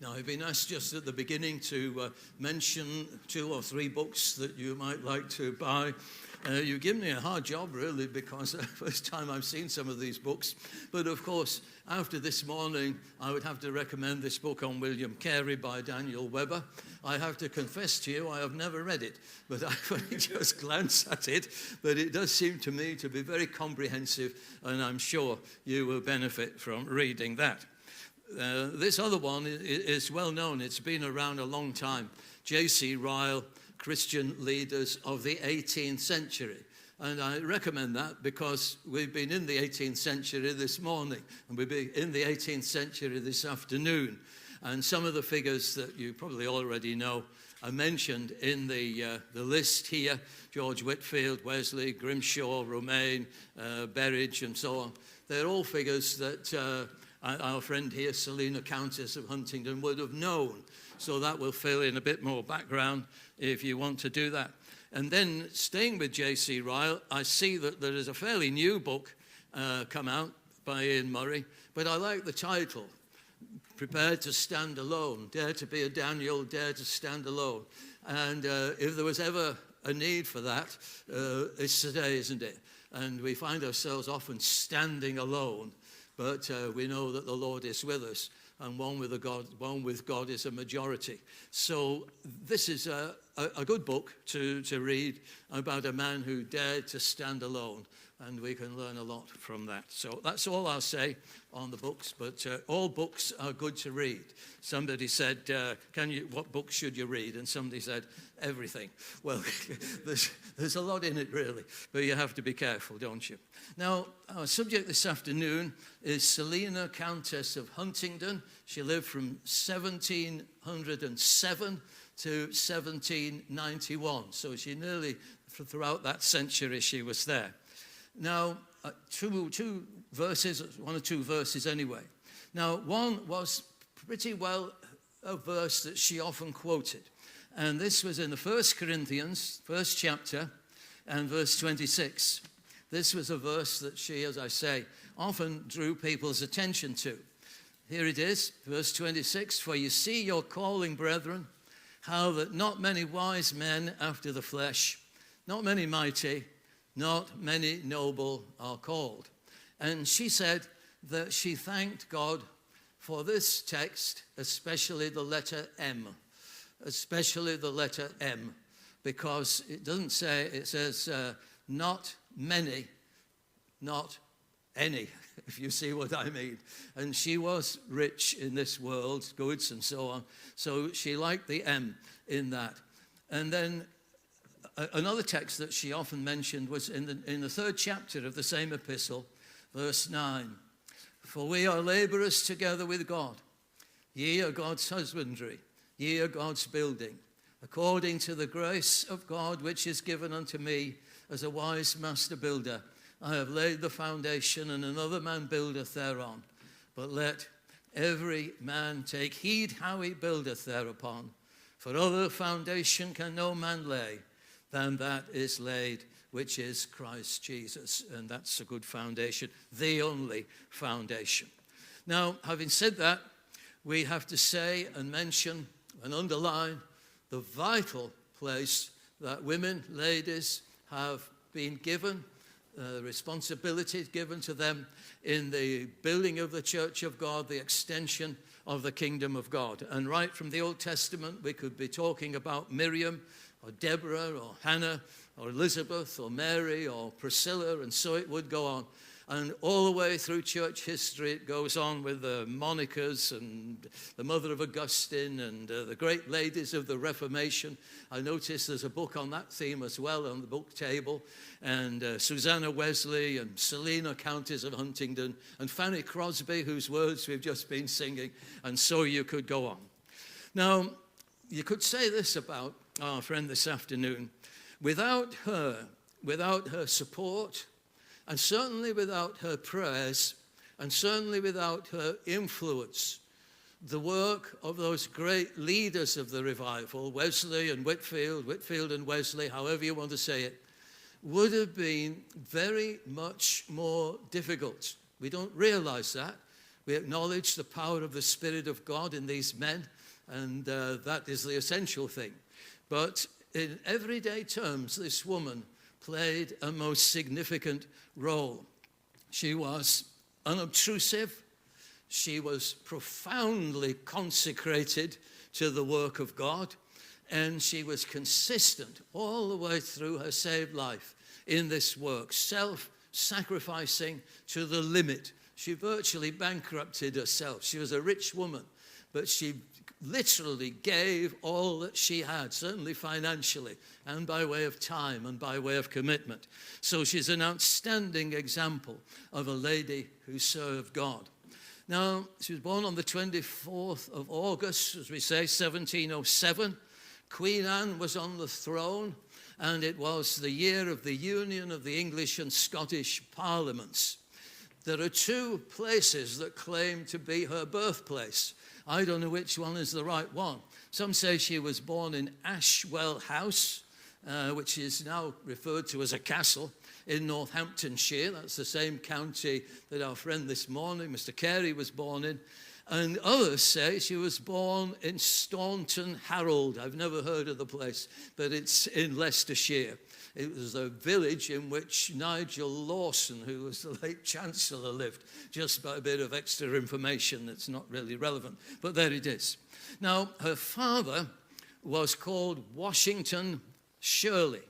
Now, I've been asked just at the beginning to mention 2 or 3 books that you might like to buy. You've given me a hard job, really, because the first time I've seen some of these books. But, of course, after this morning, I would have to recommend this book on William Carey by Daniel Webber. I have to confess to you, I have never read it, but I've only just glanced at it. But it does seem to me to be very comprehensive, and I'm sure you will benefit from reading that. This other one is well known. It's been around a long time. J.C. Ryle, Christian Leaders of the 18th Century. And I recommend that because we've been in the 18th century this morning, and we'll be in the 18th century this afternoon. And some of the figures that you probably already know are mentioned in the list here: George Whitefield, Wesley, Grimshaw, Romaine, Berridge, and so on. They're all figures that our friend here, Selina, Countess of Huntingdon, would have known. So that will fill in a bit more background if you want to do that. And then, staying with J.C. Ryle, I see that there is a fairly new book come out by Ian Murray, but I like the title, Prepared to Stand Alone. Dare to be a Daniel, dare to stand alone. And if there was ever a need for that, it's today, isn't it? And we find ourselves often standing alone. But we know that the Lord is with us, and one with God is a majority. So this is a good book to read about a man who dared to stand alone, and we can learn a lot from that. So that's all I'll say on the books, but all books are good to read. Somebody said, what books should you read? And somebody said, everything. Well, there's a lot in it, really, but you have to be careful, don't you? Now, our subject this afternoon is Selina, Countess of Huntingdon. She lived from 1707 to 1791, so she nearly, throughout that century, she was there. Now, 2 verses, 1 or 2 verses anyway. Now, one was pretty well a verse that she often quoted, and this was in the 1 Corinthians, 1st chapter, and verse 26. This was a verse that she, as I say, often drew people's attention to. Here it is, verse 26. For you see your calling, brethren, how that not many wise men after the flesh, not many mighty, not many noble are called. And she said that she thanked God for this text, especially the letter M. Especially the letter M. Because it doesn't say, it says not many, not any, if you see what I mean. And she was rich in this world, goods and so on. So she liked the M in that. And then another text that she often mentioned was in the 3rd chapter of the same epistle, verse 9. For we are laborers together with God. Ye are God's husbandry, ye are God's building, according to the grace of God which is given unto me as a wise master builder. I have laid the foundation, and another man buildeth thereon. But let every man take heed how he buildeth thereupon. For other foundation can no man lay than that is laid, which is Christ Jesus. And that's a good foundation, the only foundation. Now, having said that, we have to say and mention and underline the vital place that women, ladies, have been given, responsibility given to them in the building of the church of God, the extension of the kingdom of God. And right from the Old Testament, we could be talking about Miriam, or Deborah, or Hannah, or Elizabeth, or Mary, or Priscilla, and so it would go on. And all the way through church history, it goes on with the Monicas and the mother of Augustine and the great ladies of the Reformation. I notice there's a book on that theme as well on the book table. And Susanna Wesley and Selina, Countess of Huntingdon, and Fanny Crosby, whose words we've just been singing. And so you could go on. Now, you could say this about our friend this afternoon. Without her support, and certainly without her prayers, and certainly without her influence, the work of those great leaders of the revival, Wesley and Whitefield, Whitefield and Wesley, however you want to say it, would have been very much more difficult. We don't realize that. We acknowledge the power of the Spirit of God in these men, and that is the essential thing. But in everyday terms, this woman played a most significant role. She was unobtrusive. She was profoundly consecrated to the work of God, and she was consistent all the way through her saved life in this work, self-sacrificing to the limit. She virtually bankrupted herself. She was a rich woman, but she literally gave all that she had, certainly financially, and by way of time and by way of commitment. So she's an outstanding example of a lady who served God. Now, she was born on the 24th of August, as we say, 1707. Queen Anne was on the throne, and it was the year of the union of the English and Scottish parliaments. There are two places that claim to be her birthplace. I don't know which one is the right one. Some say she was born in Ashwell House, which is now referred to as a castle, in Northamptonshire. That's the same county that our friend this morning, Mr. Carey, was born in. And others say she was born in Staunton Harold. I've never heard of the place, but it's in Leicestershire. It was a village in which Nigel Lawson, who was the late Chancellor, lived. Just by a bit of extra information that's not really relevant, but there it is. Now, her father was called Washington Shirley.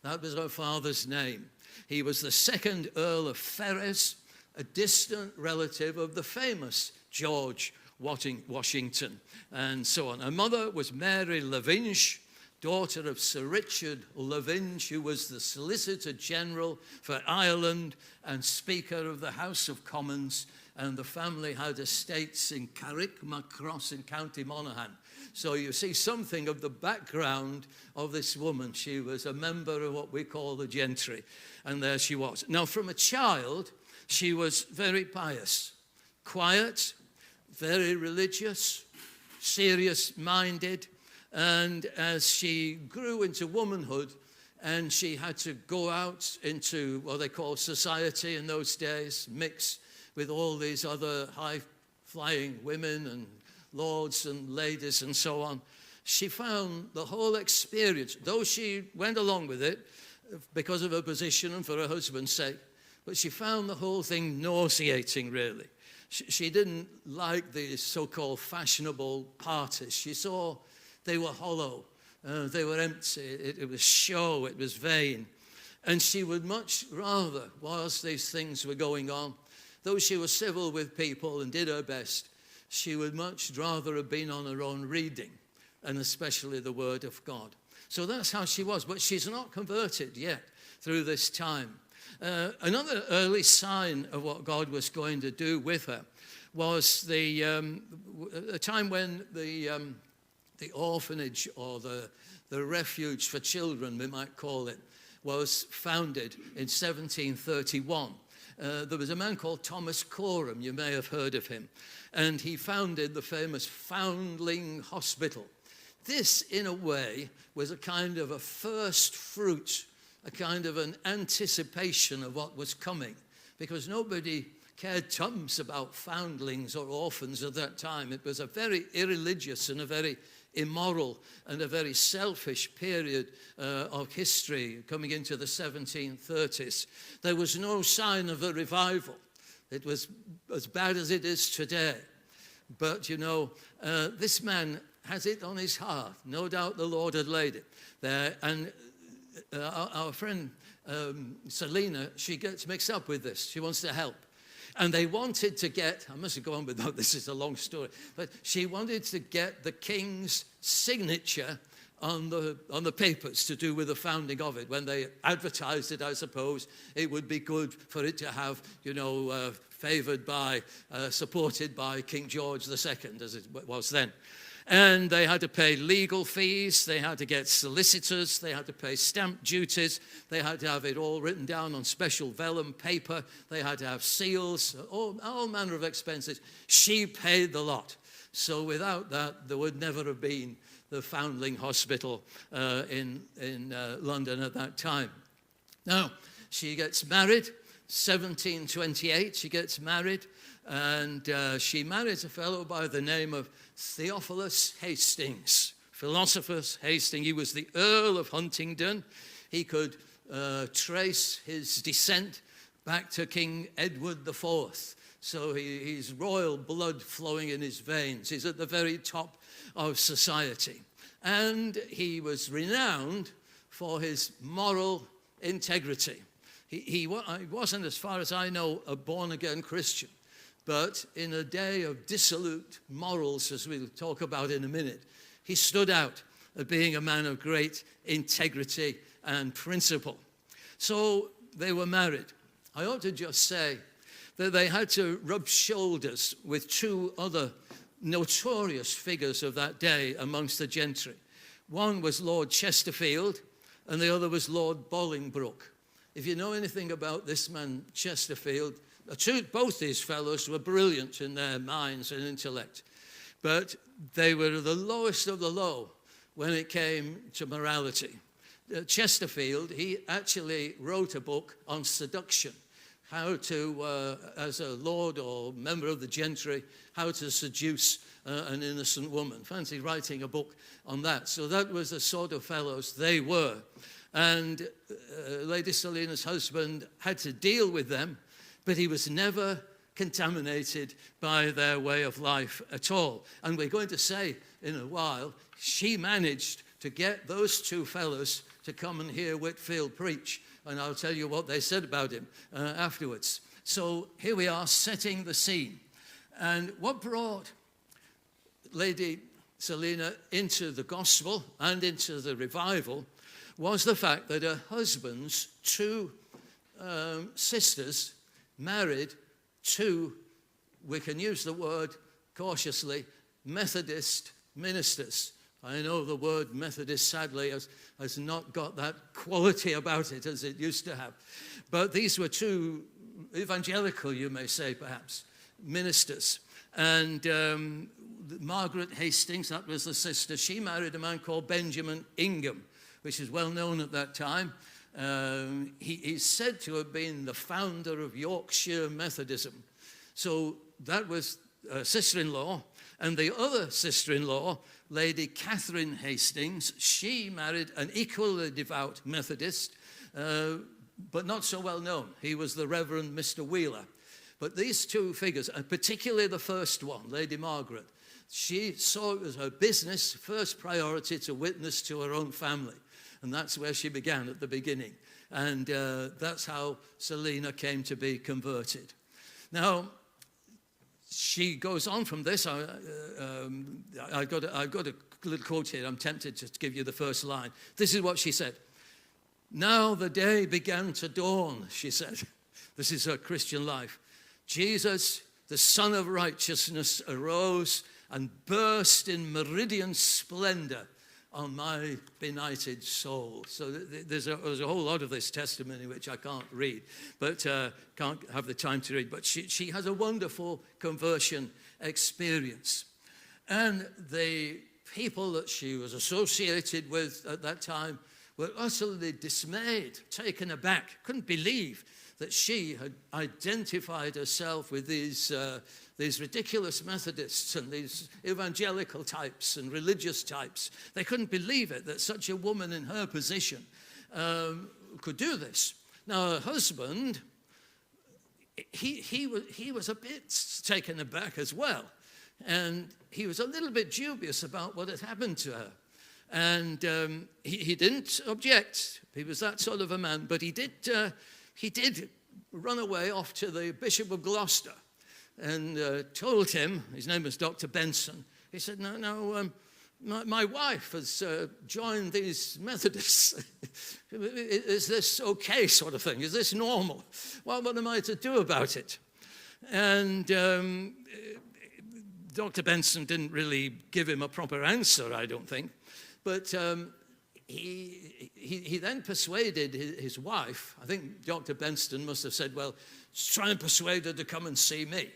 That was her father's name. He was the second Earl of Ferrers, a distant relative of the famous George Washington, and so on. Her mother was Mary Lavinge, daughter of Sir Richard Lavinge, who was the Solicitor General for Ireland and Speaker of the House of Commons, and the family had estates in Carrickmacross in County Monaghan. So you see something of the background of this woman. She was a member of what we call the gentry, and there she was. Now, from a child, she was very pious, quiet, very religious, serious-minded, and as she grew into womanhood and she had to go out into what they call society in those days, mix with all these other high-flying women and lords and ladies and so on, she found the whole experience, though she went along with it because of her position and for her husband's sake, but she found the whole thing nauseating, really. She didn't like these so-called fashionable parties. She saw they were hollow, they were empty, it was show, it was vain. And she would much rather, whilst these things were going on, though she was civil with people and did her best, she would much rather have been on her own reading, and especially the Word of God. So that's how she was, but she's not converted yet through this time. Another early sign of what God was going to do with her was the time when the orphanage, or the refuge for children, we might call it, was founded in 1731. There was a man called Thomas Coram, you may have heard of him, and he founded the famous Foundling Hospital. This, in a way, was a kind of a first fruit, a kind of an anticipation of what was coming, because nobody cared tums about foundlings or orphans at that time. It was a very irreligious and a very immoral and a very selfish period of history coming into the 1730s. There was no sign of a revival. It was as bad as it is today. But, you know, this man has it on his heart. No doubt the Lord had laid it there. And our friend Selina, she gets mixed up with this. She wants to help. And they wanted to get, I must go on with that, this is a long story, but she wanted to get the king's signature on the papers to do with the founding of it. When they advertised it, I suppose, it would be good for it to have, you know, favored by, supported by King George II, as it was then. And they had to pay legal fees, they had to get solicitors, they had to pay stamp duties, they had to have it all written down on special vellum paper, they had to have seals, all manner of expenses. She paid the lot. So without that, there would never have been the Foundling Hospital in London at that time. Now, she gets married, 1728, she gets married, And she married a fellow by the name of Theophilus Hastings. Philosopher's Hastings. He was the Earl of Huntingdon. He could trace his descent back to King Edward IV. So he's royal blood flowing in his veins. He's at the very top of society. And he was renowned for his moral integrity. He wasn't, as far as I know, a born-again Christian. But in a day of dissolute morals, as we'll talk about in a minute, he stood out as being a man of great integrity and principle. So they were married. I ought to just say that they had to rub shoulders with two other notorious figures of that day amongst the gentry. One was Lord Chesterfield, and the other was Lord Bolingbroke. If you know anything about this man, Chesterfield, both these fellows were brilliant in their minds and intellect, but they were the lowest of the low when it came to morality. Chesterfield, he actually wrote a book on seduction, how to, as a lord or member of the gentry, how to seduce an innocent woman. Fancy writing a book on that. So that was the sort of fellows they were. And Lady Selina's husband had to deal with them, but he was never contaminated by their way of life at all. And we're going to say in a while, she managed to get those two fellows to come and hear Whitefield preach. And I'll tell you what they said about him afterwards. So here we are setting the scene. And what brought Lady Selina into the gospel and into the revival was the fact that her husband's two sisters married two, we can use the word cautiously, Methodist ministers. I know the word Methodist, sadly, has not got that quality about it as it used to have. But these were two evangelical, you may say, perhaps, ministers. And Margaret Hastings, that was the sister, she married a man called Benjamin Ingham, which is well known at that time. He's said to have been the founder of Yorkshire Methodism. So that was a sister-in-law. And the other sister-in-law, Lady Catherine Hastings, she married an equally devout Methodist, but not so well known. He was the Reverend Mr. Wheeler. But these two figures, and particularly the first one, Lady Margaret, she saw it as her business, first priority, to witness to her own family. And that's where she began at the beginning. And that's how Selina came to be converted. Now, she goes on from this. I've got a little quote here. I'm tempted to give you the first line. This is what she said. Now the day began to dawn, she said. This is her Christian life. Jesus, the Son of Righteousness, arose and burst in meridian splendor on my benighted soul. So there's a whole lot of this testimony which I can't read, but can't have the time to read. But she has a wonderful conversion experience. And the people that she was associated with at that time were utterly dismayed, taken aback, couldn't believe that she had identified herself with these ridiculous Methodists and these evangelical types and religious types. They couldn't believe it, that such a woman in her position could do this. Now, her husband, he was a bit taken aback as well. And he was a little bit dubious about what had happened to her. And he didn't object. He was that sort of a man. But he did run away off to the Bishop of Gloucester and told him, his name was Dr. Benson, he said, no, my wife has joined these Methodists. Is this okay, sort of thing? Is this normal? Well, what am I to do about it? And Dr. Benson didn't really give him a proper answer, I don't think. But he then persuaded his wife. I think Dr. Benson must have said, well, try and persuade her to come and see me.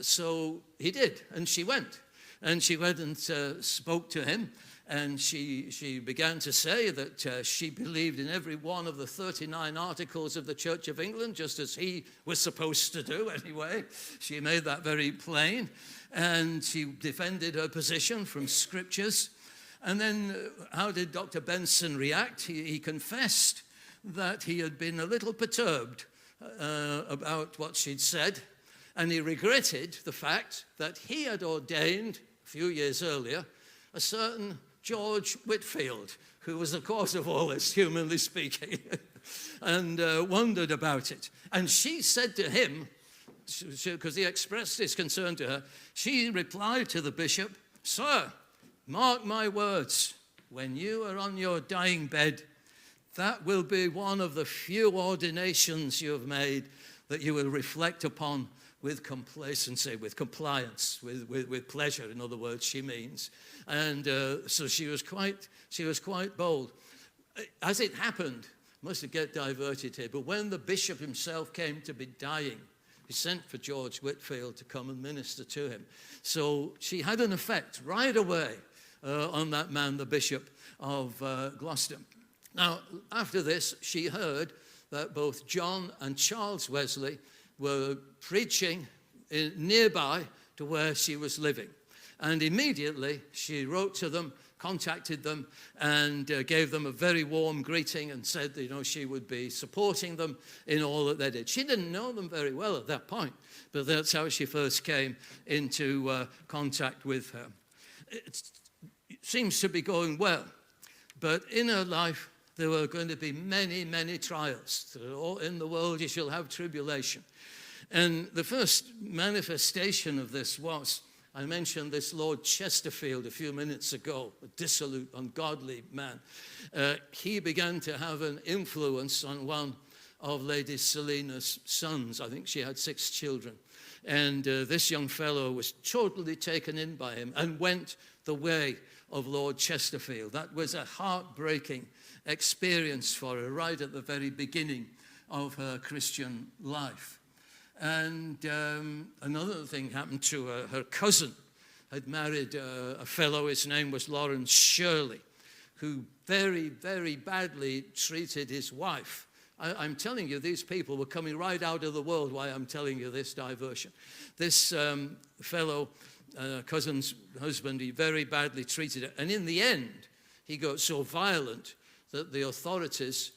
So he did, and she went. And she went and spoke to him, and she began to say that she believed in every one of the 39 articles of the Church of England, just as he was supposed to do anyway. She made that very plain, and she defended her position from scriptures. And then how did Dr. Benson react? He confessed that he had been a little perturbed about what she'd said, and he regretted the fact that he had ordained a few years earlier a certain George Whitfield, who was the cause of all this, humanly speaking, and wondered about it. And she said to him, because he expressed his concern to her, she replied to the bishop, "Sir, mark my words, when you are on your dying bed, that will be one of the few ordinations you have made that you will reflect upon with complacency, with compliance, with pleasure, in other words, she means." And so she was quite bold. As it happened, must get diverted here, but when the bishop himself came to be dying, he sent for George Whitfield to come and minister to him. So she had an effect right away on that man, the Bishop of Gloucester. Now, after this, she heard that both John and Charles Wesley were preaching nearby to where she was living. And immediately she wrote to them, contacted them, and gave them a very warm greeting and said, she would be supporting them in all that they did. She didn't know them very well at that point, but that's how she first came into contact with her. It seems to be going well, but in her life there were going to be many, many trials. In the world you shall have tribulation. And the first manifestation of this was, I mentioned this Lord Chesterfield a few minutes ago, a dissolute, ungodly man. He began to have an influence on one of Lady Selina's sons. I think she had 6 children. And this young fellow was totally taken in by him and went the way of Lord Chesterfield. That was a heartbreaking experience for her right at the very beginning of her Christian life. And another thing happened to her. Her cousin had married a fellow, his name was Lawrence Shirley, who very, very badly treated his wife. I'm telling you, these people were coming right out of the world while I'm telling you this diversion. This fellow, cousin's husband, he very badly treated her. And in the end, he got so violent that the authorities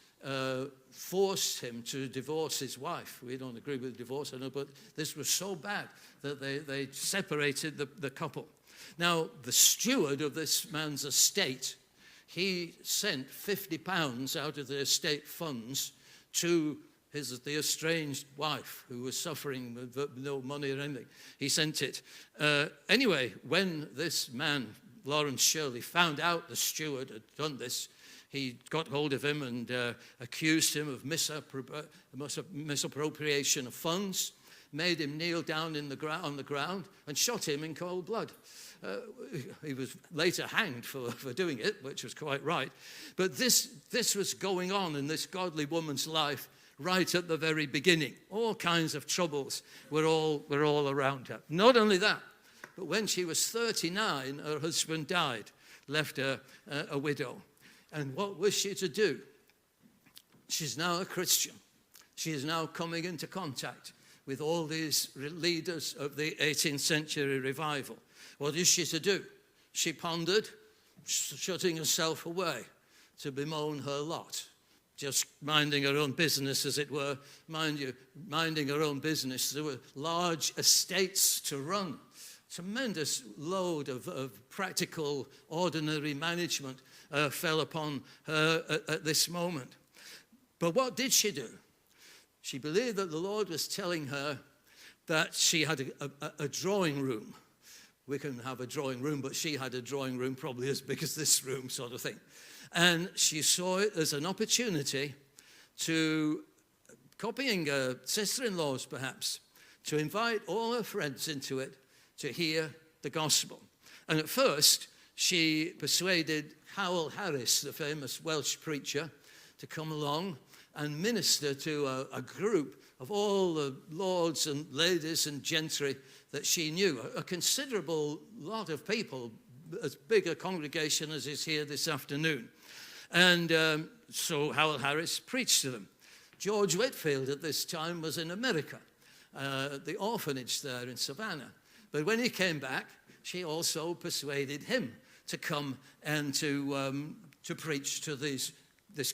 forced him to divorce his wife. We don't agree with divorce, I know, but this was so bad that they separated the couple. Now, the steward of this man's estate, he sent £50 out of the estate funds to the estranged wife who was suffering with no money or anything. He sent it. Anyway, when this man, Lawrence Shirley, found out the steward had done this, he got hold of him and accused him of misappropriation of funds, made him kneel down on the ground and shot him in cold blood. He was later hanged for doing it, which was quite right. But this was going on in this godly woman's life right at the very beginning. All kinds of troubles were all around her. Not only that, but when she was 39, her husband died, left her a widow. And what was she to do? She's now a Christian. She is now coming into contact with all these leaders of the 18th century revival. What is she to do? She pondered, shutting herself away to bemoan her lot, just minding her own business, as it were. Mind you, minding her own business. There were large estates to run, tremendous load of practical, ordinary management fell upon her at this moment. But what did she do? She believed that the Lord was telling her that she had a drawing room. We can have a drawing room, but she had a drawing room probably as big as this room, sort of thing. And she saw it as an opportunity to, copying her sister-in-laws perhaps, to invite all her friends into it to hear the gospel. And at first, she persuaded Howell Harris, the famous Welsh preacher, to come along. and minister to a group of all the lords and ladies and gentry that she knew, a considerable lot of people, as big a congregation as is here this afternoon. And so Howell Harris preached to them. George Whitefield at this time was in America, at the orphanage there in Savannah. But when he came back, she also persuaded him to come and to preach to this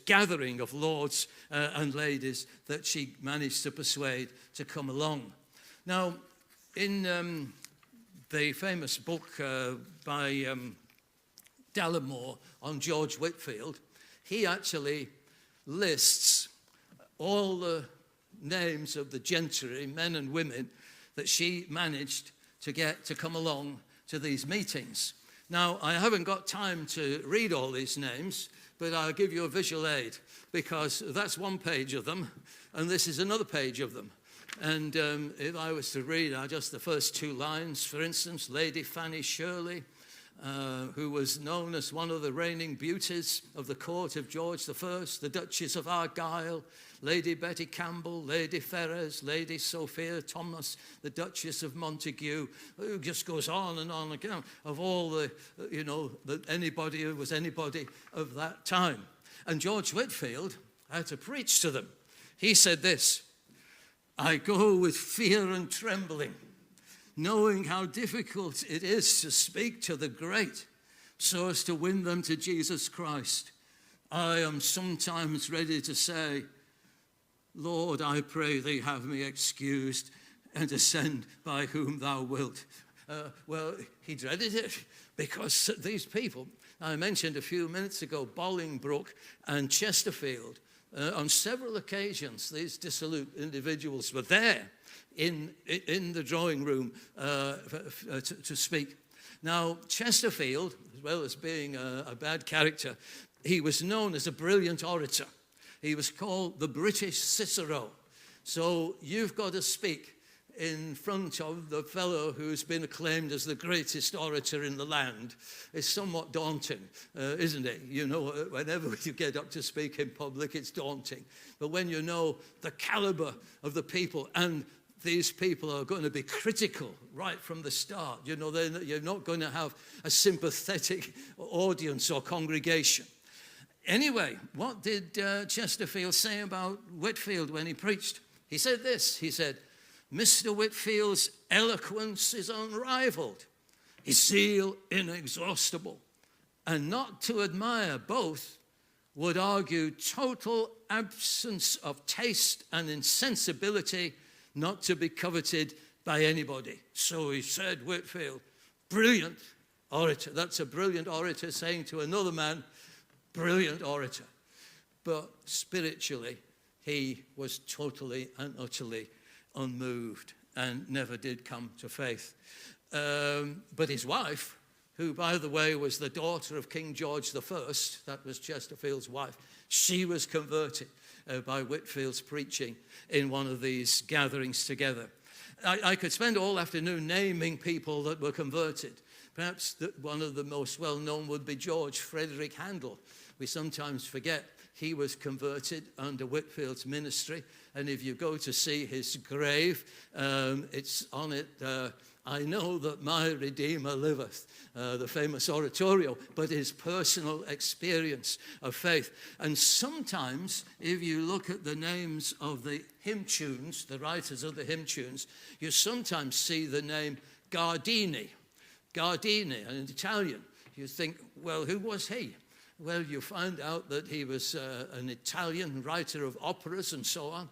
gathering of lords and ladies that she managed to persuade to come along. Now, in the famous book by Dallimore on George Whitefield, he actually lists all the names of the gentry, men and women, that she managed to get to come along to these meetings. Now, I haven't got time to read all these names, but I'll give you a visual aid, because that's one page of them, and this is another page of them. And if I was to read just the first two lines, for instance, Lady Fanny Shirley, who was known as one of the reigning beauties of the court of George I, the Duchess of Argyll, Lady Betty Campbell, Lady Ferrers, Lady Sophia Thomas, the Duchess of Montague. It just goes on and on again of all the, anybody who was anybody of that time. And George Whitefield had to preach to them. He said this: "I go with fear and trembling, knowing how difficult it is to speak to the great so as to win them to Jesus Christ. I am sometimes ready to say, Lord, I pray thee have me excused and to send by whom thou wilt." Well, he dreaded it because these people, I mentioned a few minutes ago, Bolingbroke and Chesterfield, on several occasions, these dissolute individuals were there in the drawing room to speak. Now, Chesterfield, as well as being a bad character, he was known as a brilliant orator. He was called the British Cicero. So you've got to speak in front of the fellow who's been acclaimed as the greatest orator in the land. It's somewhat daunting, isn't it? You know, whenever you get up to speak in public, it's daunting. But when you know the caliber of the people, and these people are going to be critical right from the start, you know, you're not going to have a sympathetic audience or congregation. Anyway, what did Chesterfield say about Whitefield when he preached? He said this. He said, "Mr. Whitefield's eloquence is unrivaled, his zeal inexhaustible, and not to admire both would argue total absence of taste and insensibility not to be coveted by anybody." So he said, Whitefield, brilliant orator. That's a brilliant orator saying to another man, brilliant orator. But spiritually, he was totally and utterly unmoved and never did come to faith. But his wife, who, by the way, was the daughter of King George I, that was Chesterfield's wife, she was converted by Whitefield's preaching in one of these gatherings together. I could spend all afternoon naming people that were converted. Perhaps one of the most well-known would be George Frederick Handel. We sometimes forget he was converted under Whitefield's ministry. And if you go to see his grave, it's on it, "I know that my Redeemer liveth," the famous oratorio, but his personal experience of faith. And sometimes, if you look at the names of the hymn tunes, the writers of the hymn tunes, you sometimes see the name Gardini, an Italian. You think, well, who was he? Well, you find out that he was an Italian writer of operas and so on.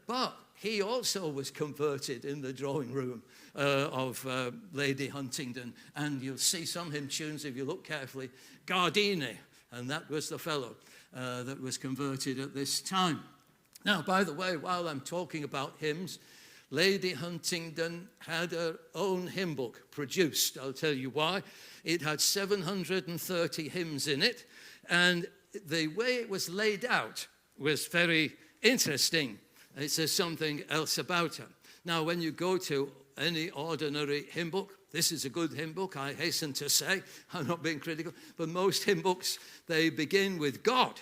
But he also was converted in the drawing room of Lady Huntingdon. And you'll see some hymn tunes, if you look carefully, Gardini. And that was the fellow that was converted at this time. Now, by the way, while I'm talking about hymns, Lady Huntingdon had her own hymn book produced. I'll tell you why. It had 730 hymns in it, and the way it was laid out was very interesting. It says something else about her. Now, when you go to any ordinary hymn book, this is a good hymn book, I hasten to say. I'm not being critical, but most hymn books, they begin with God.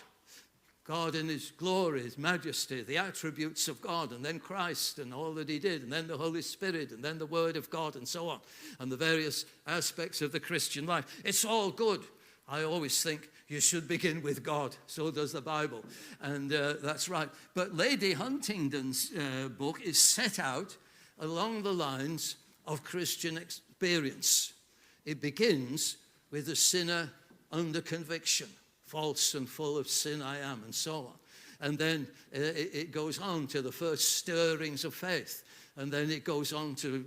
God in his glory, his majesty, the attributes of God, and then Christ and all that he did, and then the Holy Spirit, and then the Word of God, and so on, and the various aspects of the Christian life. It's all good. I always think you should begin with God. So does the Bible. And that's right. But Lady Huntingdon's book is set out along the lines of Christian experience. It begins with the sinner under conviction. False and full of sin I am, and so on. And then it goes on to the first stirrings of faith. And then it goes on to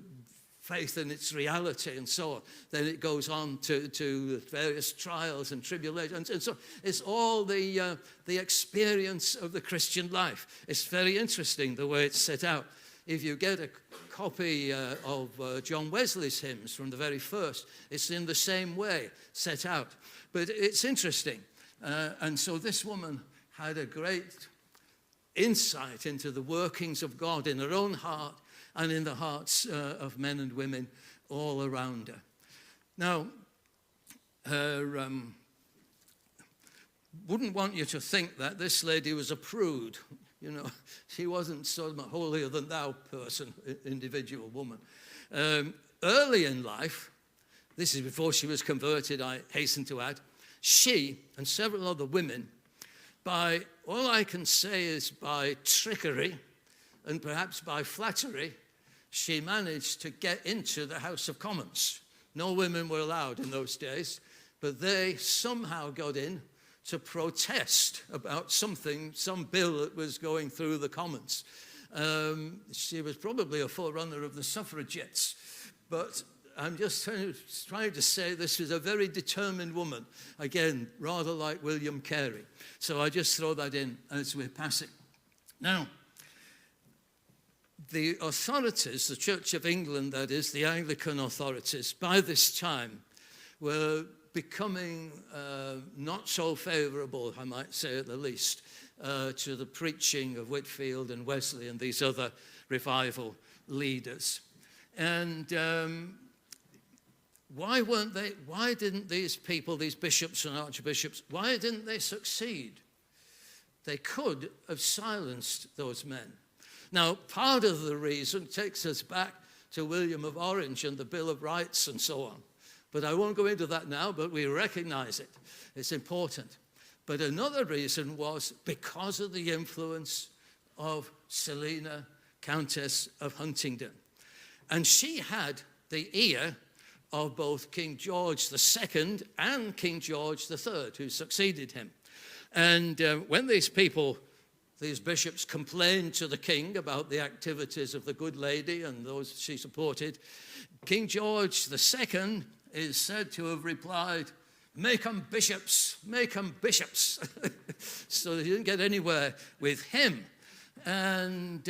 faith in its reality, and so on. Then it goes on to various trials and tribulations. And so it's all the experience of the Christian life. It's very interesting the way it's set out. If you get a copy of John Wesley's hymns from the very first, it's in the same way set out. But it's interesting. And so this woman had a great insight into the workings of God in her own heart and in the hearts of men and women all around her. Now, wouldn't want you to think that this lady was a prude. You know, she wasn't sort of a holier-than-thou person, individual woman. Early in life, this is before she was converted, I hasten to add, she and several other women, by, all I can say is by trickery and perhaps by flattery, she managed to get into the House of Commons. No women were allowed in those days, but they somehow got in to protest about something, some bill that was going through the Commons. She was probably a forerunner of the suffragettes, but I'm just trying to say this is a very determined woman. Again, rather like William Carey. So I just throw that in as we're passing. Now, the authorities, the Church of England, that is, the Anglican authorities, by this time were becoming not so favourable, I might say at the least, to the preaching of Whitefield and Wesley and these other revival leaders. And why didn't these people, these bishops and archbishops, why didn't they succeed? They could have silenced those men. Now, part of the reason takes us back to William of Orange and the Bill of Rights and so on. But I won't go into that now, but we recognize it. It's important. But another reason was because of the influence of Selina, Countess of Huntingdon. And she had the ear of both King George II and King George III, who succeeded him. And when these bishops complained to the king about the activities of the good lady and those she supported, King George II is said to have replied, "Make them bishops, make them bishops." So they didn't get anywhere with him. And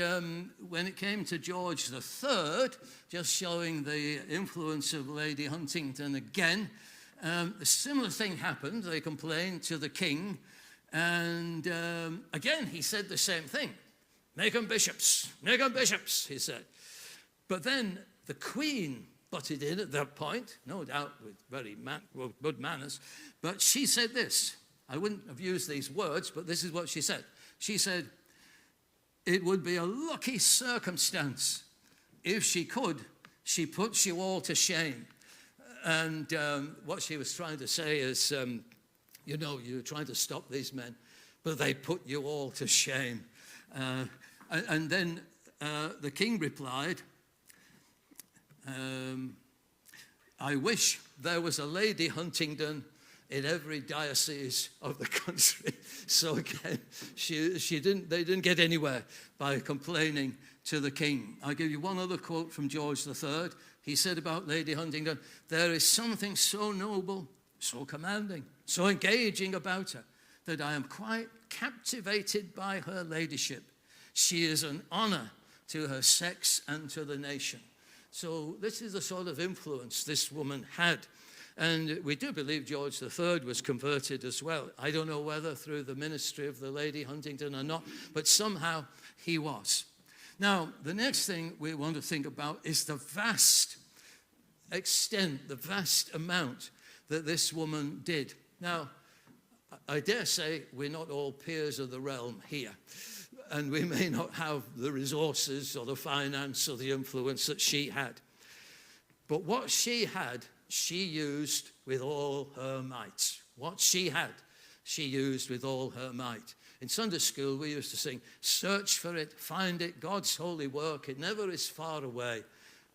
when it came to George III, just showing the influence of Lady Huntingdon again, a similar thing happened. They complained to the king, and again he said the same thing. Make them bishops, he said. But then the queen butted in at that point, no doubt with very good manners, but she said this. I wouldn't have used these words, but this is what she said. She said, "It would be a lucky circumstance if she puts you all to shame." And what she was trying to say is, you're trying to stop these men, but they put you all to shame. And then the king replied, "I wish there was a Lady Huntingdon in every diocese of the country." So again, they didn't get anywhere by complaining to the king. I'll give you one other quote from George III. He said about Lady Huntingdon, "There is something so noble, so commanding, so engaging about her, that I am quite captivated by her ladyship. She is an honor to her sex and to the nation." So this is the sort of influence this woman had. And we do believe George III was converted as well. I don't know whether through the ministry of the Lady Huntingdon or not, but somehow he was. Now, the next thing we want to think about is the vast extent, the vast amount that this woman did. Now, I dare say we're not all peers of the realm here, and we may not have the resources or the finance or the influence that she had. But what she had, she used with all her might. What she had, she used with all her might. In Sunday school, we used to sing, search for it, find it, God's holy work, it never is far away.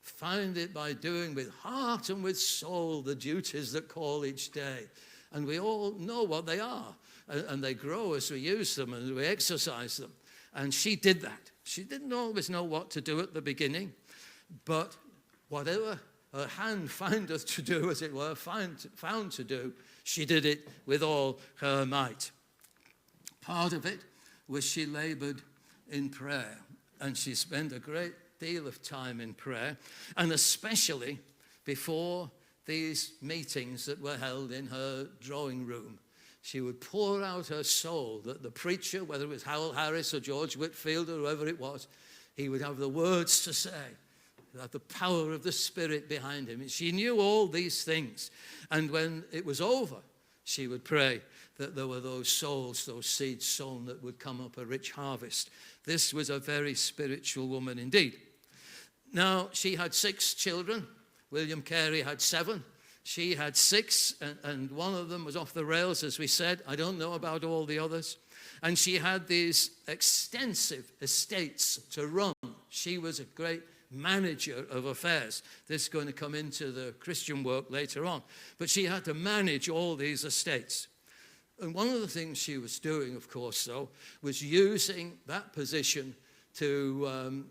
Find it by doing with heart and with soul the duties that call each day. And we all know what they are, and they grow as we use them and we exercise them. And she did that. She didn't always know what to do at the beginning, but whatever her hand findeth to do, as it were, found to do, she did it with all her might. Part of it was she labored in prayer, and she spent a great deal of time in prayer, and especially before these meetings that were held in her drawing room. She would pour out her soul that the preacher, whether it was Howell Harris or George Whitfield or whoever it was, he would have the words to say, that the power of the Spirit behind him. She knew all these things. And when it was over, she would pray that there were those souls, those seeds sown that would come up a rich harvest. This was a very spiritual woman indeed. Now, she had 6 children. William Carey had 7. She had 6, and one of them was off the rails, as we said. I don't know about all the others. And she had these extensive estates to run. She was a great manager of affairs. This is going to come into the Christian work later on. But she had to manage all these estates. And one of the things she was doing, of course, though, was using that position to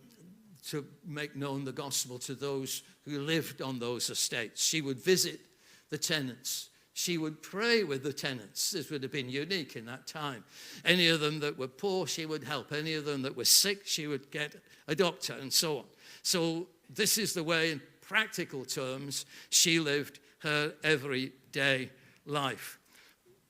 make known the gospel to those who lived on those estates. She would visit the tenants. She would pray with the tenants. This would have been unique in that time. Any of them that were poor, she would help. Any of them that were sick, she would get a doctor, and so on. So this is the way, in practical terms, she lived her everyday life.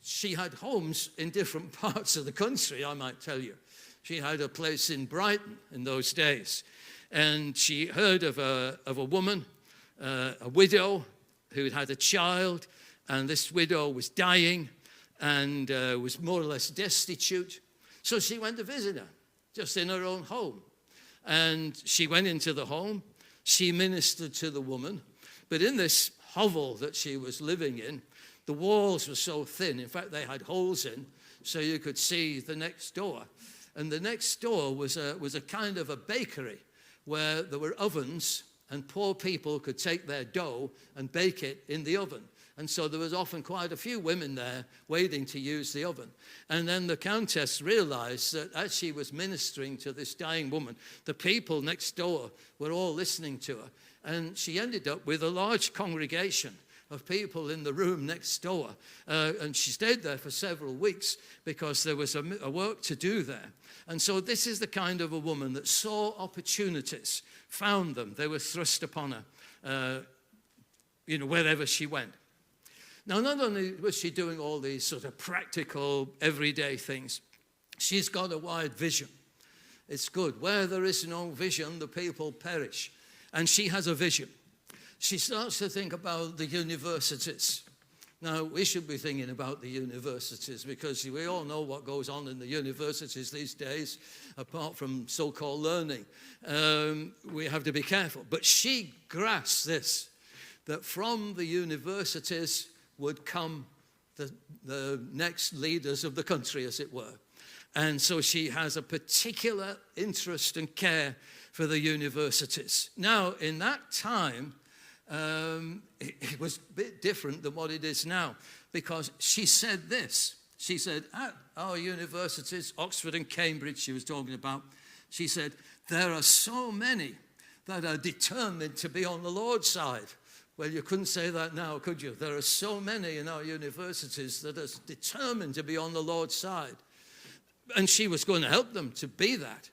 She had homes in different parts of the country, I might tell you. She had a place in Brighton in those days. And she heard of a woman, a widow, who had a child. And this widow was dying and was more or less destitute. So she went to visit her, just in her own home. And she went into the home. She ministered to the woman. But in this hovel that she was living in, the walls were so thin. In fact, they had holes in, so you could see the next door. And the next door was a kind of a bakery where there were ovens, and poor people could take their dough and bake it in the oven. And so there was often quite a few women there waiting to use the oven. And then the Countess realized that as she was ministering to this dying woman, the people next door were all listening to her. And she ended up with a large congregation of people in the room next door. And she stayed there for several weeks because there was a work to do there. And so this is the kind of a woman that saw opportunities, found them. They were thrust upon her, wherever she went. Now, not only was she doing all these sort of practical, everyday things, she's got a wide vision. It's good. Where there is no vision, the people perish. And she has a vision. She starts to think about the universities. Now, we should be thinking about the universities because we all know what goes on in the universities these days, apart from so-called learning. We have to be careful. But she grasped this, that from the universities would come the next leaders of the country, as it were. And so she has a particular interest and care for the universities. Now, in that time, it was a bit different than what it is now, because she said this. She said, at our universities, Oxford and Cambridge, she was talking about, she said, there are so many that are determined to be on the Lord's side. Well, you couldn't say that now, could you? There are so many in our universities that are determined to be on the Lord's side. And she was going to help them to be that.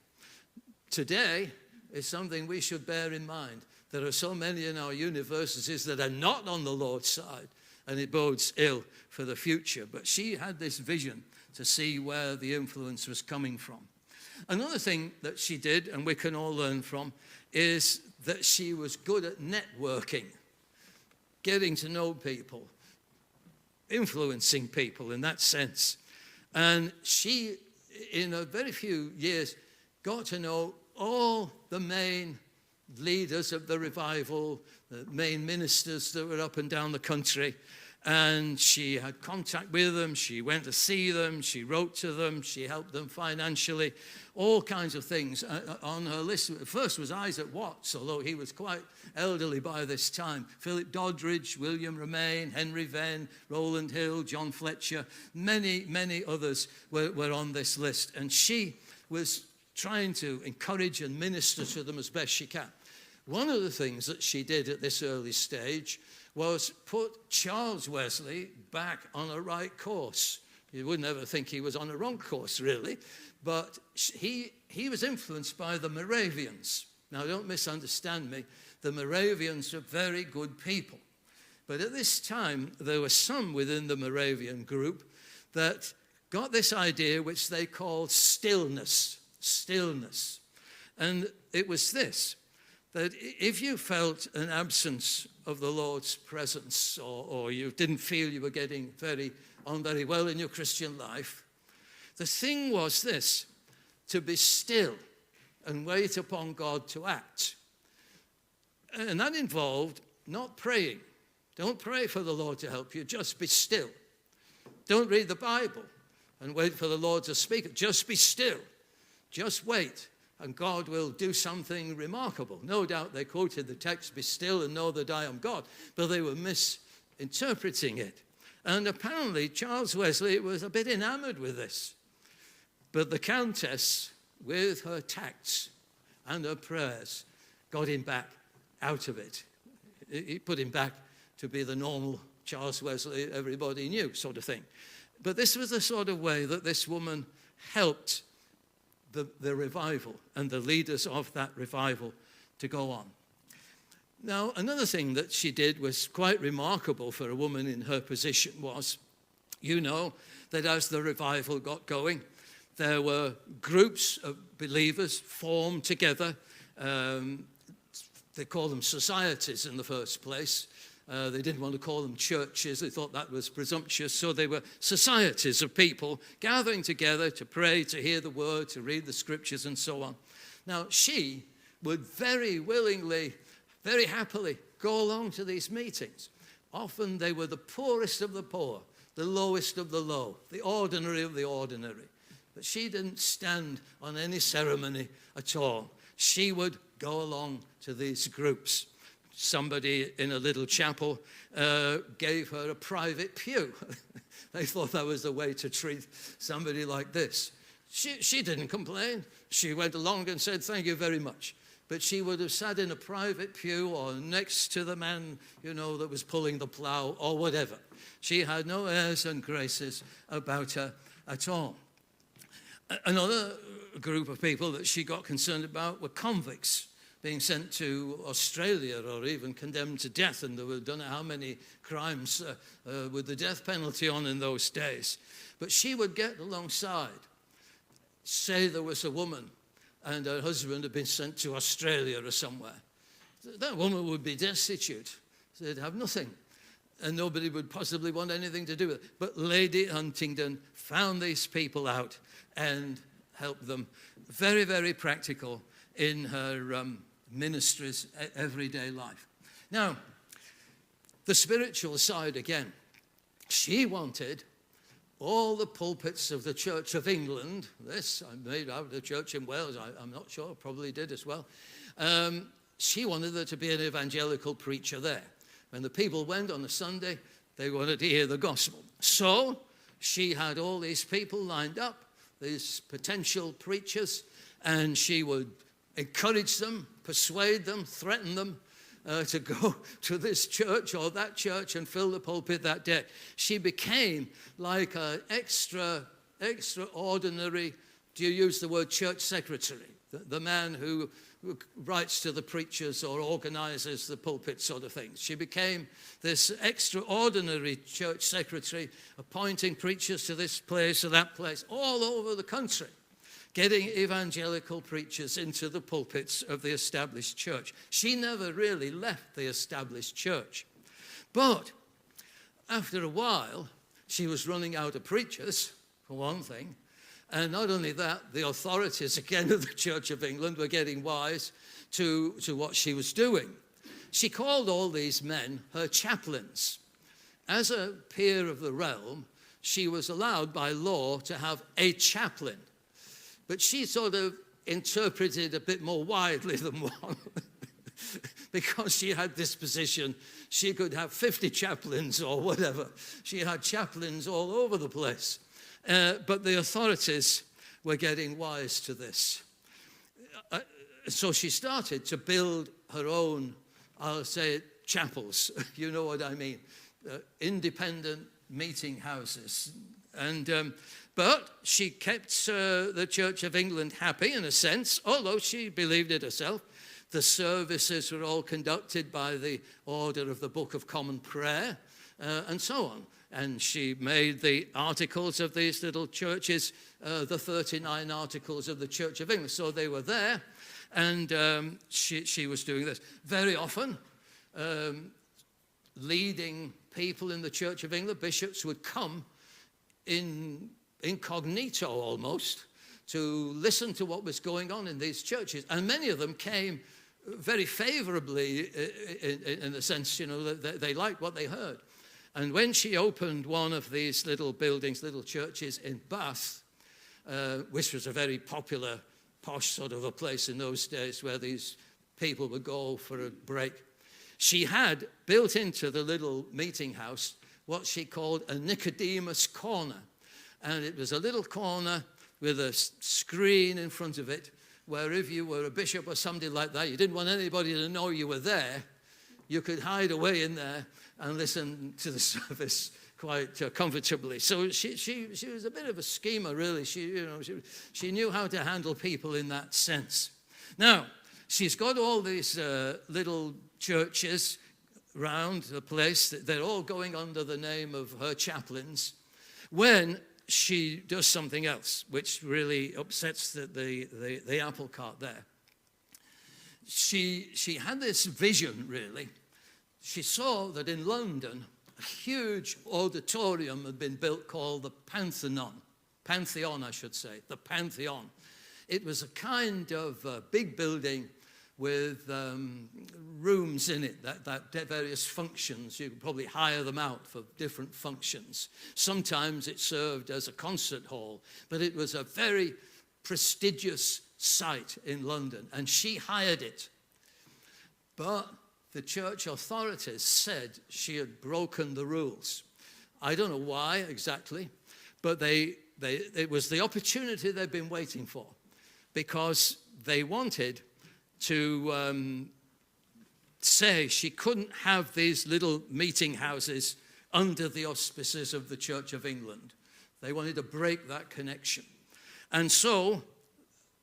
Today is something we should bear in mind. There are so many in our universities that are not on the Lord's side, and it bodes ill for the future. But she had this vision to see where the influence was coming from. Another thing that she did, and we can all learn from, is that she was good at networking. Getting to know people. influencing people in that sense. And she, in a very few years, got to know all the main leaders of the revival, the main ministers that were up and down the country. And she had contact with them, she went to see them, she wrote to them, she helped them financially, all kinds of things on her list. First was Isaac Watts, although he was quite elderly by this time. Philip Doddridge, William Romaine, Henry Venn, Roland Hill, John Fletcher, many, many others were on this list. And she was trying to encourage and minister to them as best she can. One of the things that she did at this early stage was put Charles Wesley back on a right course. You wouldn't ever think he was on a wrong course, really, but he was influenced by the Moravians. Now, don't misunderstand me. The Moravians are very good people. But at this time, there were some within the Moravian group that got this idea which they called stillness. And it was this, that if you felt an absence of the Lord's presence, or you didn't feel you were getting very well in your Christian life, the thing was this, to be still and wait upon God to act. And that involved not praying. Don't pray for the Lord to help you, just be still. Don't read the Bible and wait for the Lord to speak. Just be still. Just wait. And God will do something remarkable. No doubt they quoted the text, be still and know that I am God, but they were misinterpreting it. And apparently Charles Wesley was a bit enamored with this. But the Countess, with her tacts and her prayers, got him back out of it. It put him back to be the normal Charles Wesley everybody knew, sort of thing. But this was the sort of way that this woman helped the revival and the leaders of that revival to go on. Now, another thing that she did was quite remarkable for a woman in her position was, you know, that as the revival got going, there were groups of believers formed together. They called them societies in the first place. They didn't want to call them churches. They thought that was presumptuous. So they were societies of people gathering together to pray, to hear the word, to read the scriptures, and so on. Now, she would very willingly, very happily go along to these meetings. Often they were the poorest of the poor, the lowest of the low, the ordinary of the ordinary. But she didn't stand on any ceremony at all. She would go along to these groups. Somebody in a little chapel gave her a private pew. They thought that was the way to treat somebody like this. She didn't complain. She went along and said, thank you very much. But she would have sat in a private pew or next to the man, you know, that was pulling the plow or whatever. She had no airs and graces about her at all. Another group of people that she got concerned about were convicts being sent to Australia or even condemned to death. And there were, don't know how many crimes with the death penalty on in those days. But she would get alongside, say there was a woman and her husband had been sent to Australia or somewhere. That woman would be destitute. They'd have nothing. And nobody would possibly want anything to do with it. But Lady Huntingdon found these people out and helped them. Very, very practical in her ministry's everyday life. Now, the spiritual side again. She wanted all the pulpits of the Church of England, this I made out of the church in Wales, I'm not sure, probably did as well. She wanted there to be an evangelical preacher there. When the people went on a Sunday, they wanted to hear the gospel. So she had all these people lined up, these potential preachers, and she would encourage them, persuade them, threaten them to go to this church or that church and fill the pulpit that day. She became like an extraordinary, do you use the word church secretary? The man who writes to the preachers or organizes the pulpit sort of things. She became this extraordinary church secretary, appointing preachers to this place or that place, all over the country, getting evangelical preachers into the pulpits of the established church. She never really left the established church. But after a while, she was running out of preachers, for one thing. And not only that, the authorities, again, of the Church of England were getting wise to what she was doing. She called all these men her chaplains. As a peer of the realm, she was allowed by law to have a chaplain. But she sort of interpreted a bit more widely than one. Because she had this position, she could have 50 chaplains or whatever. She had chaplains all over the place. But the authorities were getting wise to this. So she started to build her own, I'll say, chapels. You know what I mean. Independent meeting houses. But she kept the Church of England happy in a sense, although she believed it herself. The services were all conducted by the order of the Book of Common Prayer, and so on. And she made the articles of these little churches, the 39 articles of the Church of England. So they were there, and she was doing this. Very often, leading people in the Church of England, bishops would come in incognito almost to listen to what was going on in these churches. And many of them came very favorably in the sense, that they liked what they heard. And when she opened one of these little buildings, little churches in Bath, which was a very popular, posh sort of a place in those days where these people would go for a break, she had built into the little meeting house what she called a Nicodemus corner. And it was a little corner with a screen in front of it, where if you were a bishop or somebody like that, you didn't want anybody to know you were there, you could hide away in there and listen to the service quite comfortably. So she was a bit of a schemer, really. She knew how to handle people in that sense. Now, she's got all these little churches around the place. They're all going under the name of her chaplains. When she does something else, which really upsets the apple cart there. She had this vision, really. She saw that in London, a huge auditorium had been built called the Pantheon, I should say, the Pantheon. It was a kind of big building with rooms in it that various functions. You could probably hire them out for different functions. Sometimes it served as a concert hall, but it was a very prestigious site in London, and she hired it. But the church authorities said she had broken the rules. I don't know why exactly, but it was the opportunity they'd been waiting for, because they wanted to say she couldn't have these little meeting houses under the auspices of the Church of England. They wanted to break that connection. And so,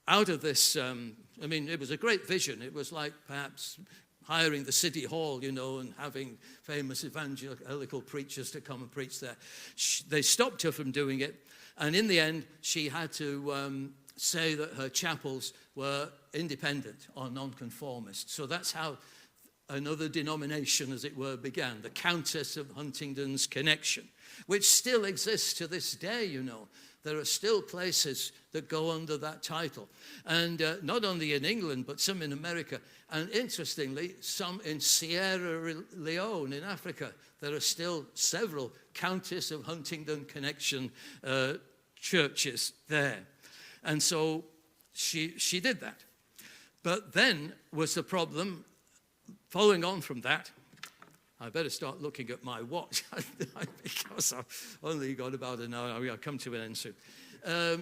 out of this, it was a great vision. It was like perhaps hiring the city hall, and having famous evangelical preachers to come and preach there. They stopped her from doing it. And in the end, she had to say that her chapels were independent or nonconformist. So that's how another denomination, as it were, began, the Countess of Huntingdon's Connection, which still exists to this day, There are still places that go under that title. And not only in England, but some in America. And interestingly, some in Sierra Leone in Africa. There are still several Countess of Huntingdon Connection churches there. And so she did that. But then was the problem, following on from that, I better start looking at my watch because I've only got about an hour. I'll come to an end soon.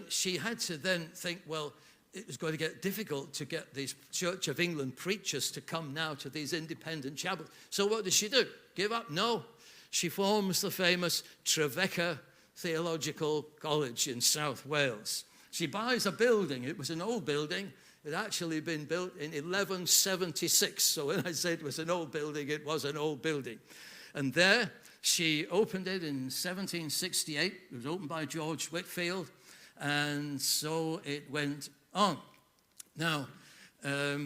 She had to then think, well, it was going to get difficult to get these Church of England preachers to come now to these independent chapels. So what does she do? Give up? No. She forms the famous Trevecca Theological College in South Wales. She buys a building. It was an old building. It had actually been built in 1176. So when I say it was an old building, it was an old building. And there she opened it in 1768. It was opened by George Whitefield. And so it went on. Now, there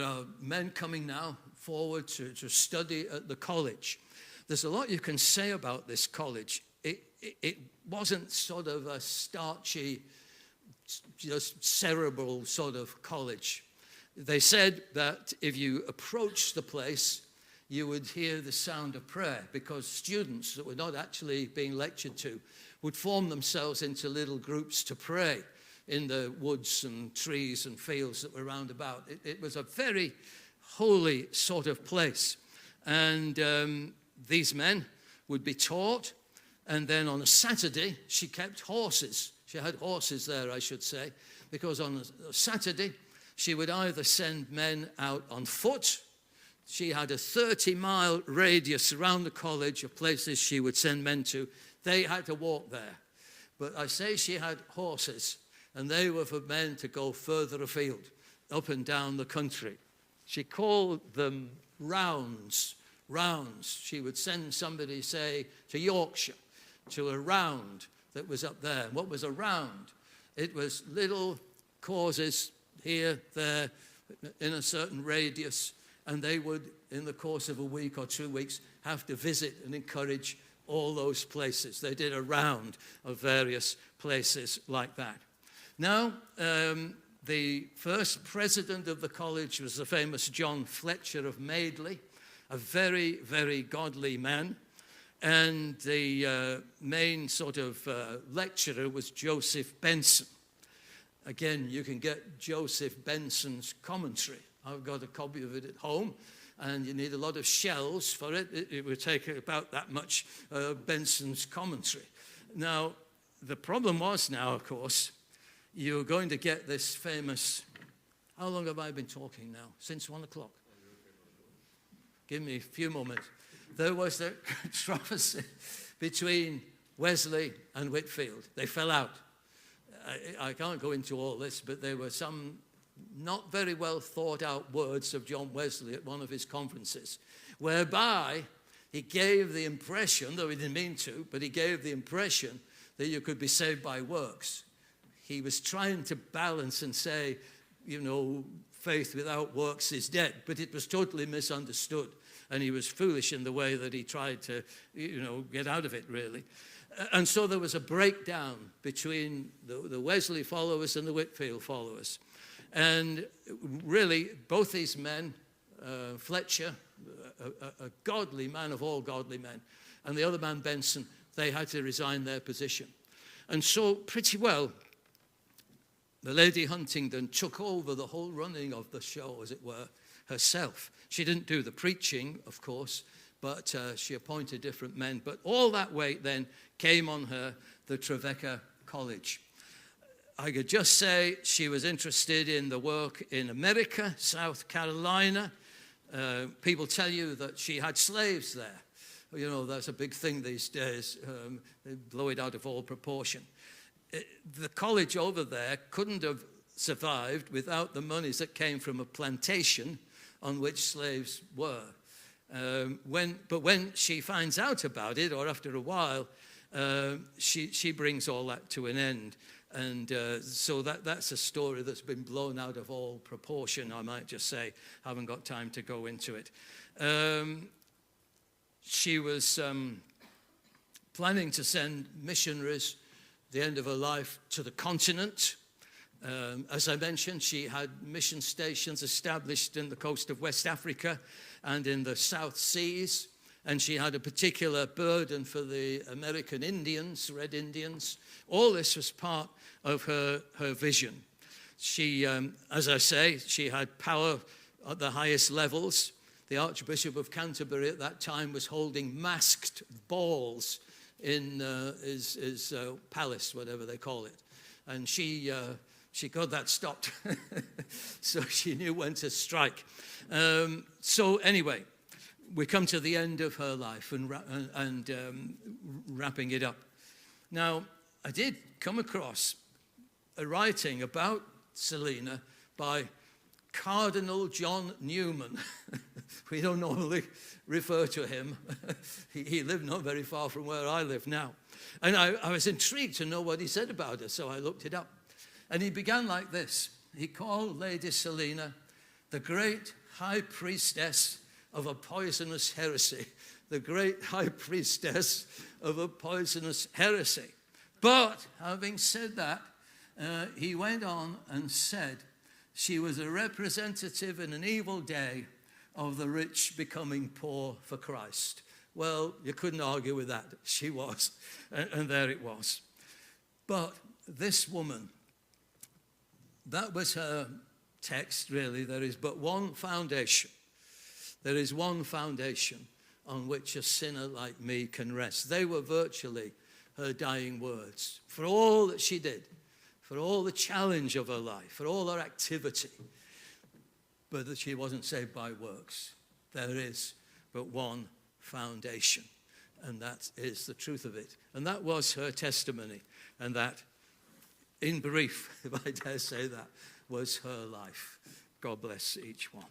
are men coming now forward to study at the college. there's a lot you can say about this college. It wasn't sort of a starchy, just cerebral sort of college. They said that if you approached the place, you would hear the sound of prayer, because students that were not actually being lectured to would form themselves into little groups to pray in the woods and trees and fields that were round about. It was a very holy sort of place. And these men would be taught, and then on a Saturday, she kept horses. She had horses there, I should say, because on a Saturday, she would either send men out on foot. She had a 30-mile radius around the college of places she would send men to. They had to walk there. But I say she had horses, and they were for men to go further afield, up and down the country. She called them rounds. Rounds. She would send somebody, say, to Yorkshire, to a round that was up there. What was a round? It was little causes here, there, in a certain radius, and they would, in the course of a week or 2 weeks, have to visit and encourage all those places. They did a round of various places like that. Now, the first president of the college was the famous John Fletcher of Madeley, a very, very godly man. And the main sort of lecturer was Joseph Benson. Again, you can get Joseph Benson's commentary. I've got a copy of it at home, and you need a lot of shells for it. It would take about that much Benson's commentary. Now, the problem was now, of course, you're going to get this famous... How long have I been talking now? Since 1 o'clock? Give me a few moments. There was the controversy between Wesley and Whitefield. They fell out. I can't go into all this, but there were some not very well thought out words of John Wesley at one of his conferences, whereby he gave the impression, though he didn't mean to, but he gave the impression that you could be saved by works. He was trying to balance and say, you know, faith without works is dead, but it was totally misunderstood. And he was foolish in the way that he tried to, you know, get out of it, really. And so there was a breakdown between the Wesley followers and the Whitefield followers. And really, both these men, Fletcher, a godly man of all godly men, and the other man, Benson, they had to resign their position. And so, pretty well, the Lady Huntingdon took over the whole running of the show, as it were, herself. She didn't do the preaching, of course, but she appointed different men. But all that weight then came on her, the Trevecca College. I could just say she was interested in the work in America, South Carolina. People tell you that she had slaves there. You know, that's a big thing these days. They blow it out of all proportion. The college over there couldn't have survived without the monies that came from a plantation on which slaves were. But when she finds out about it, or after a while, she brings all that to an end. And so that's a story that's been blown out of all proportion, I might just say. Haven't got time to go into it. She was planning to send missionaries at the end of her life to the continent. As I mentioned, she had mission stations established in the coast of West Africa and in the South Seas. And she had a particular burden for the American Indians, Red Indians. All this was part of her vision. She, as I say, she had power at the highest levels. The Archbishop of Canterbury at that time was holding masked balls in his palace, whatever they call it. And she got that stopped. So she knew when to strike. So anyway, we come to the end of her life and wrapping it up. Now, I did come across a writing about Selina by Cardinal John Newman. We don't normally refer to him. He lived not very far from where I live now. And I was intrigued to know what he said about her, so I looked it up. And he began like this. He called Lady Selina the great high priestess of a poisonous heresy the great high priestess of a poisonous heresy. But having said that, he went on and said she was a representative in an evil day of the rich becoming poor for Christ. Well, you couldn't argue with that. She was, and there it was. But this woman, that was her text, really. There is but one foundation. There is one foundation on which a sinner like me can rest. They were virtually her dying words. For all that she did, for all the challenge of her life, for all her activity, but that she wasn't saved by works. There is but one foundation, and that is the truth of it. And that was her testimony, and that, in brief, if I dare say that, was her life. God bless each one.